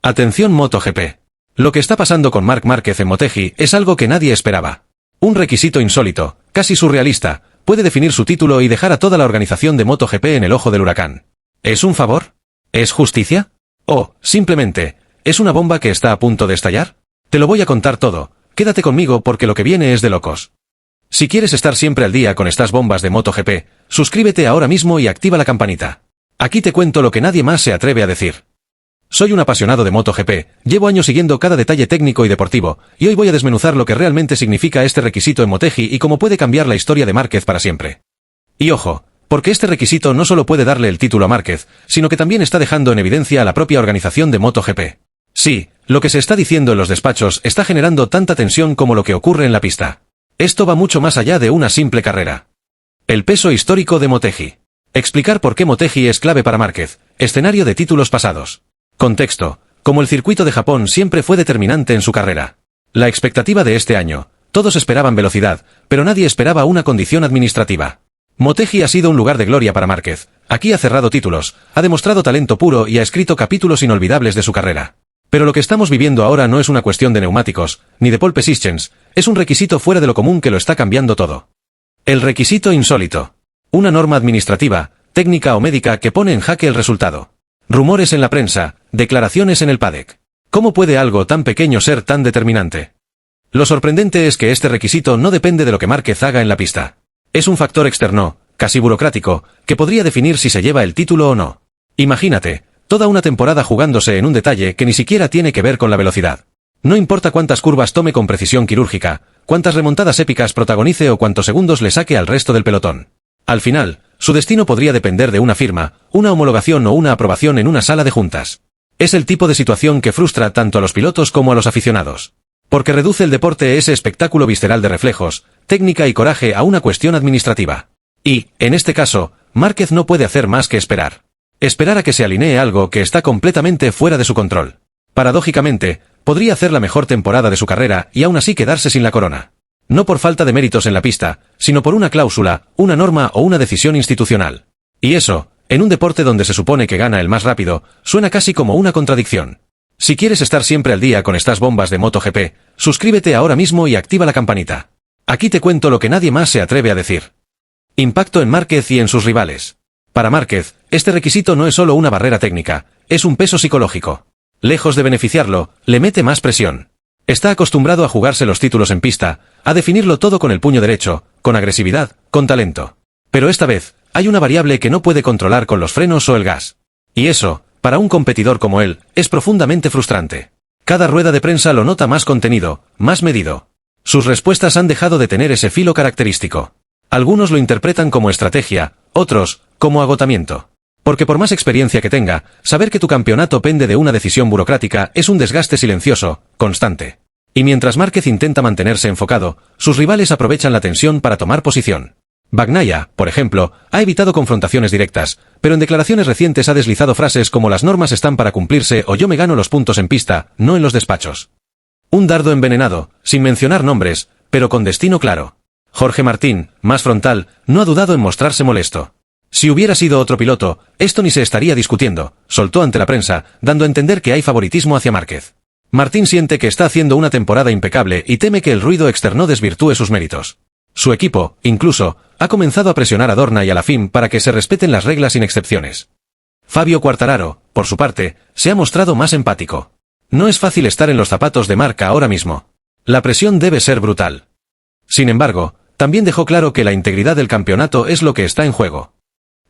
Atención MotoGP. Lo que está pasando con Marc Márquez en Motegi es algo que nadie esperaba. Un requisito insólito, casi surrealista, puede definir su título y dejar a toda la organización de MotoGP en el ojo del huracán. ¿Es un favor? ¿Es justicia? ¿O, simplemente, es una bomba que está a punto de estallar? Te lo voy a contar todo, quédate conmigo porque lo que viene es de locos. Si quieres estar siempre al día con estas bombas de MotoGP, suscríbete ahora mismo y activa la campanita. Aquí te cuento lo que nadie más se atreve a decir. Soy un apasionado de MotoGP, llevo años siguiendo cada detalle técnico y deportivo, y hoy voy a desmenuzar lo que realmente significa este requisito en Motegi y cómo puede cambiar la historia de Márquez para siempre. Y ojo, porque este requisito no solo puede darle el título a Márquez, sino que también está dejando en evidencia a la propia organización de MotoGP. Sí, lo que se está diciendo en los despachos está generando tanta tensión como lo que ocurre en la pista. Esto va mucho más allá de una simple carrera. El peso histórico de Motegi. Explicar por qué Motegi es clave para Márquez, escenario de títulos pasados. Contexto, como el circuito de Japón siempre fue determinante en su carrera. La expectativa de este año, todos esperaban velocidad, pero nadie esperaba una condición administrativa. Motegi ha sido un lugar de gloria para Márquez, aquí ha cerrado títulos, ha demostrado talento puro y ha escrito capítulos inolvidables de su carrera. Pero lo que estamos viviendo ahora no es una cuestión de neumáticos, ni de pole positions, es un requisito fuera de lo común que lo está cambiando todo. El requisito insólito. Una norma administrativa, técnica o médica que pone en jaque el resultado. Rumores en la prensa, declaraciones en el paddock. ¿Cómo puede algo tan pequeño ser tan determinante? Lo sorprendente es que este requisito no depende de lo que Márquez haga en la pista. Es un factor externo, casi burocrático, que podría definir si se lleva el título o no. Imagínate, toda una temporada jugándose en un detalle que ni siquiera tiene que ver con la velocidad. No importa cuántas curvas tome con precisión quirúrgica, cuántas remontadas épicas protagonice o cuántos segundos le saque al resto del pelotón. Al final, su destino podría depender de una firma, una homologación o una aprobación en una sala de juntas. Es el tipo de situación que frustra tanto a los pilotos como a los aficionados. Porque reduce el deporte ese espectáculo visceral de reflejos, técnica y coraje a una cuestión administrativa. Y, en este caso, Márquez no puede hacer más que esperar. Esperar a que se alinee algo que está completamente fuera de su control. Paradójicamente, podría hacer la mejor temporada de su carrera y aún así quedarse sin la corona. No por falta de méritos en la pista, sino por una cláusula, una norma o una decisión institucional. Y eso, en un deporte donde se supone que gana el más rápido, suena casi como una contradicción. Si quieres estar siempre al día con estas bombas de MotoGP, suscríbete ahora mismo y activa la campanita. Aquí te cuento lo que nadie más se atreve a decir. Impacto en Márquez y en sus rivales. Para Márquez, este requisito no es solo una barrera técnica, es un peso psicológico. Lejos de beneficiarlo, le mete más presión. Está acostumbrado a jugarse los títulos en pista, a definirlo todo con el puño derecho, con agresividad, con talento. Pero esta vez, hay una variable que no puede controlar con los frenos o el gas. Y eso, para un competidor como él, es profundamente frustrante. Cada rueda de prensa lo nota más contenido, más medido. Sus respuestas han dejado de tener ese filo característico. Algunos lo interpretan como estrategia, otros, como agotamiento. Porque por más experiencia que tenga, saber que tu campeonato pende de una decisión burocrática es un desgaste silencioso, constante. Y mientras Márquez intenta mantenerse enfocado, sus rivales aprovechan la tensión para tomar posición. Bagnaia, por ejemplo, ha evitado confrontaciones directas, pero en declaraciones recientes ha deslizado frases como las normas están para cumplirse o yo me gano los puntos en pista, no en los despachos. Un dardo envenenado, sin mencionar nombres, pero con destino claro. Jorge Martín, más frontal, no ha dudado en mostrarse molesto. Si hubiera sido otro piloto, esto ni se estaría discutiendo, soltó ante la prensa, dando a entender que hay favoritismo hacia Márquez. Martín siente que está haciendo una temporada impecable y teme que el ruido externo desvirtúe sus méritos. Su equipo, incluso, ha comenzado a presionar a Dorna y a la FIM para que se respeten las reglas sin excepciones. Fabio Quartararo, por su parte, se ha mostrado más empático. No es fácil estar en los zapatos de Marc ahora mismo. La presión debe ser brutal. Sin embargo, también dejó claro que la integridad del campeonato es lo que está en juego.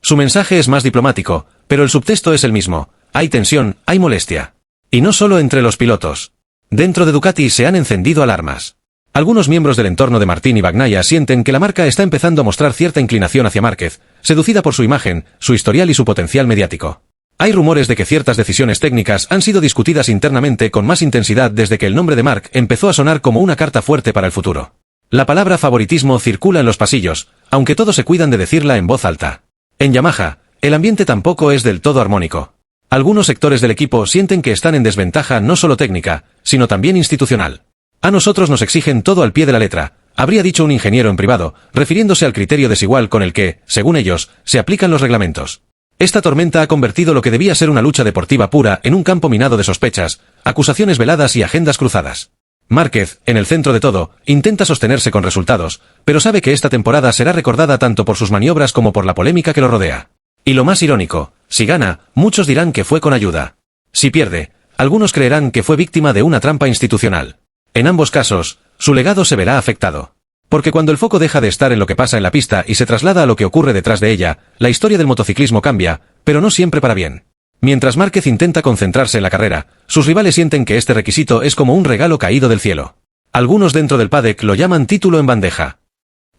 Su mensaje es más diplomático, pero el subtexto es el mismo. Hay tensión, hay molestia. Y no solo entre los pilotos. Dentro de Ducati se han encendido alarmas. Algunos miembros del entorno de Martín y Bagnaia sienten que la marca está empezando a mostrar cierta inclinación hacia Márquez, seducida por su imagen, su historial y su potencial mediático. Hay rumores de que ciertas decisiones técnicas han sido discutidas internamente con más intensidad desde que el nombre de Marc empezó a sonar como una carta fuerte para el futuro. La palabra favoritismo circula en los pasillos, aunque todos se cuidan de decirla en voz alta. En Yamaha, el ambiente tampoco es del todo armónico. Algunos sectores del equipo sienten que están en desventaja no solo técnica, sino también institucional. A nosotros nos exigen todo al pie de la letra, habría dicho un ingeniero en privado, refiriéndose al criterio desigual con el que, según ellos, se aplican los reglamentos. Esta tormenta ha convertido lo que debía ser una lucha deportiva pura en un campo minado de sospechas, acusaciones veladas y agendas cruzadas. Márquez, en el centro de todo, intenta sostenerse con resultados, pero sabe que esta temporada será recordada tanto por sus maniobras como por la polémica que lo rodea. Y lo más irónico, si gana, muchos dirán que fue con ayuda. Si pierde, algunos creerán que fue víctima de una trampa institucional. En ambos casos, su legado se verá afectado. Porque cuando el foco deja de estar en lo que pasa en la pista y se traslada a lo que ocurre detrás de ella, la historia del motociclismo cambia, pero no siempre para bien. Mientras Márquez intenta concentrarse en la carrera, sus rivales sienten que este requisito es como un regalo caído del cielo. Algunos dentro del paddock lo llaman título en bandeja.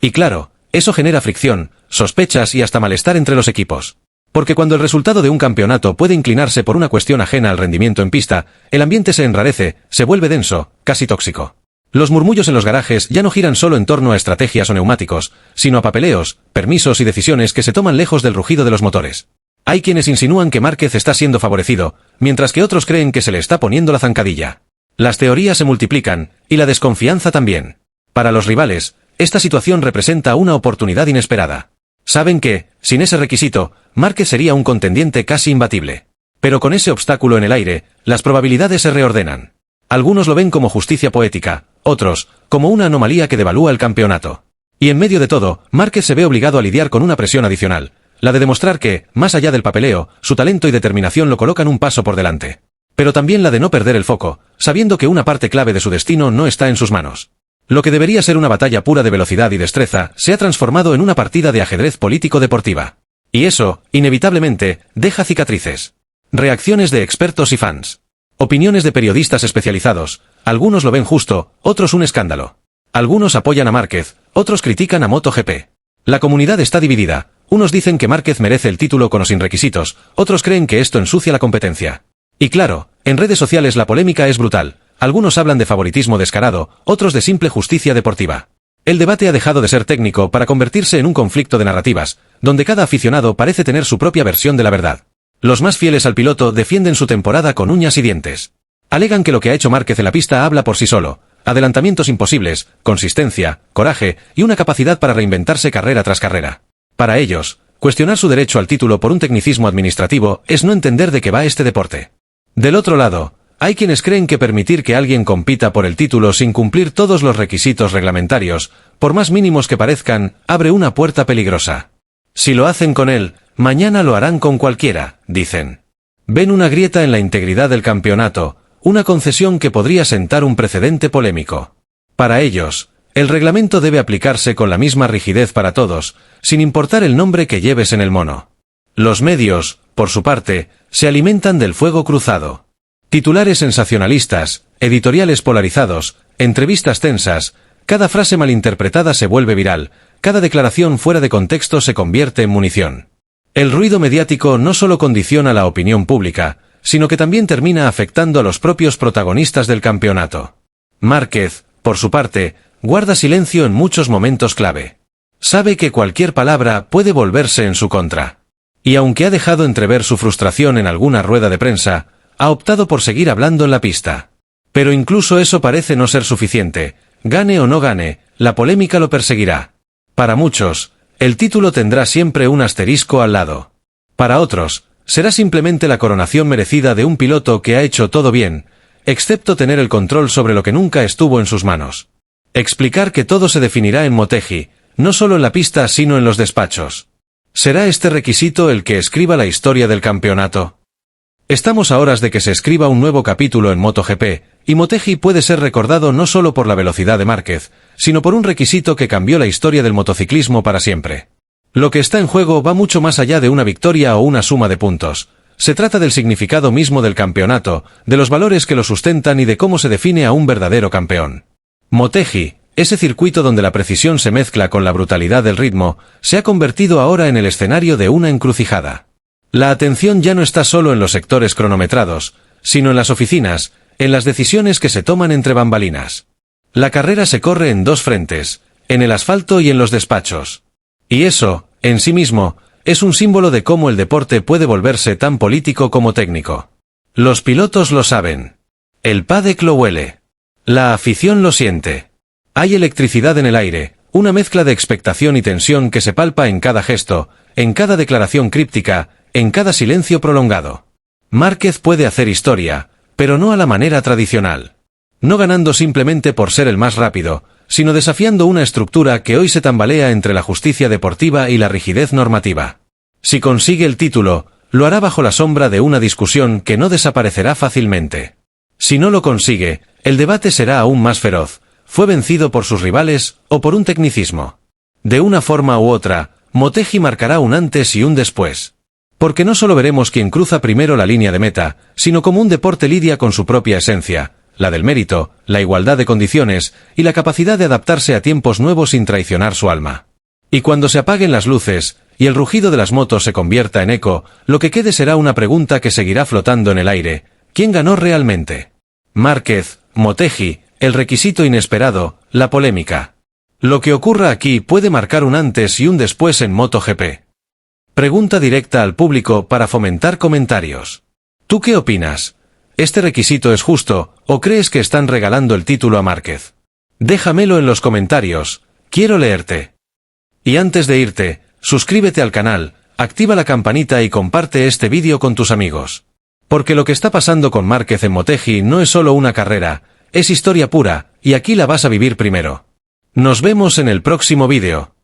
Y claro, eso genera fricción, sospechas y hasta malestar entre los equipos. Porque cuando el resultado de un campeonato puede inclinarse por una cuestión ajena al rendimiento en pista, el ambiente se enrarece, se vuelve denso, casi tóxico. Los murmullos en los garajes ya no giran solo en torno a estrategias o neumáticos, sino a papeleos, permisos y decisiones que se toman lejos del rugido de los motores. Hay quienes insinúan que Márquez está siendo favorecido, mientras que otros creen que se le está poniendo la zancadilla. Las teorías se multiplican, y la desconfianza también. Para los rivales, esta situación representa una oportunidad inesperada. Saben que, sin ese requisito, Márquez sería un contendiente casi imbatible. Pero con ese obstáculo en el aire, las probabilidades se reordenan. Algunos lo ven como justicia poética, otros, como una anomalía que devalúa el campeonato. Y en medio de todo, Márquez se ve obligado a lidiar con una presión adicional, la de demostrar que, más allá del papeleo, su talento y determinación lo colocan un paso por delante. Pero también la de no perder el foco, sabiendo que una parte clave de su destino no está en sus manos. Lo que debería ser una batalla pura de velocidad y destreza, se ha transformado en una partida de ajedrez político-deportiva. Y eso, inevitablemente, deja cicatrices. Reacciones de expertos y fans. Opiniones de periodistas especializados, algunos lo ven justo, otros un escándalo. Algunos apoyan a Márquez, otros critican a MotoGP. La comunidad está dividida, unos dicen que Márquez merece el título con o sin requisitos, otros creen que esto ensucia la competencia. Y claro, en redes sociales la polémica es brutal, algunos hablan de favoritismo descarado, otros de simple justicia deportiva. El debate ha dejado de ser técnico para convertirse en un conflicto de narrativas, donde cada aficionado parece tener su propia versión de la verdad. Los más fieles al piloto defienden su temporada con uñas y dientes. Alegan que lo que ha hecho Márquez en la pista habla por sí solo, adelantamientos imposibles, consistencia, coraje y una capacidad para reinventarse carrera tras carrera. Para ellos, cuestionar su derecho al título por un tecnicismo administrativo es no entender de qué va este deporte. Del otro lado, hay quienes creen que permitir que alguien compita por el título sin cumplir todos los requisitos reglamentarios, por más mínimos que parezcan, abre una puerta peligrosa. Si lo hacen con él, mañana lo harán con cualquiera, dicen. Ven una grieta en la integridad del campeonato, una concesión que podría sentar un precedente polémico. Para ellos, el reglamento debe aplicarse con la misma rigidez para todos, sin importar el nombre que lleves en el mono. Los medios, por su parte, se alimentan del fuego cruzado. Titulares sensacionalistas, editoriales polarizados, entrevistas tensas, cada frase malinterpretada se vuelve viral, cada declaración fuera de contexto se convierte en munición. El ruido mediático no solo condiciona la opinión pública, sino que también termina afectando a los propios protagonistas del campeonato. Márquez, por su parte, guarda silencio en muchos momentos clave. Sabe que cualquier palabra puede volverse en su contra. Y aunque ha dejado entrever su frustración en alguna rueda de prensa, ha optado por seguir hablando en la pista. Pero incluso eso parece no ser suficiente. Gane o no gane, la polémica lo perseguirá. Para muchos, el título tendrá siempre un asterisco al lado. Para otros, será simplemente la coronación merecida de un piloto que ha hecho todo bien, excepto tener el control sobre lo que nunca estuvo en sus manos. Explicar que todo se definirá en Motegi, no solo en la pista sino en los despachos. ¿Será este requisito el que escriba la historia del campeonato? Estamos a horas de que se escriba un nuevo capítulo en MotoGP, y Motegi puede ser recordado no solo por la velocidad de Márquez, sino por un requisito que cambió la historia del motociclismo para siempre. Lo que está en juego va mucho más allá de una victoria o una suma de puntos. Se trata del significado mismo del campeonato, de los valores que lo sustentan y de cómo se define a un verdadero campeón. Motegi, ese circuito donde la precisión se mezcla con la brutalidad del ritmo, se ha convertido ahora en el escenario de una encrucijada. La atención ya no está solo en los sectores cronometrados, sino en las oficinas, en las decisiones que se toman entre bambalinas. La carrera se corre en dos frentes, en el asfalto y en los despachos. Y eso, en sí mismo, es un símbolo de cómo el deporte puede volverse tan político como técnico. Los pilotos lo saben. El paddock lo huele. La afición lo siente. Hay electricidad en el aire, una mezcla de expectación y tensión que se palpa en cada gesto, en cada declaración críptica, en cada silencio prolongado. Márquez puede hacer historia, pero no a la manera tradicional. No ganando simplemente por ser el más rápido, sino desafiando una estructura que hoy se tambalea entre la justicia deportiva y la rigidez normativa. Si consigue el título, lo hará bajo la sombra de una discusión que no desaparecerá fácilmente. Si no lo consigue, el debate será aún más feroz. ¿Fue vencido por sus rivales o por un tecnicismo? De una forma u otra, Motegi marcará un antes y un después. Porque no solo veremos quién cruza primero la línea de meta, sino cómo un deporte lidia con su propia esencia, la del mérito, la igualdad de condiciones y la capacidad de adaptarse a tiempos nuevos sin traicionar su alma. Y cuando se apaguen las luces y el rugido de las motos se convierta en eco, lo que quede será una pregunta que seguirá flotando en el aire: ¿quién ganó realmente? Márquez, Motegi, el requisito inesperado, la polémica. Lo que ocurra aquí puede marcar un antes y un después en MotoGP. Pregunta directa al público para fomentar comentarios. ¿Tú qué opinas? ¿Este requisito es justo, o crees que están regalando el título a Márquez? Déjamelo en los comentarios, quiero leerte. Y antes de irte, suscríbete al canal, activa la campanita y comparte este vídeo con tus amigos. Porque lo que está pasando con Márquez en Motegi no es solo una carrera, es historia pura, y aquí la vas a vivir primero. Nos vemos en el próximo vídeo.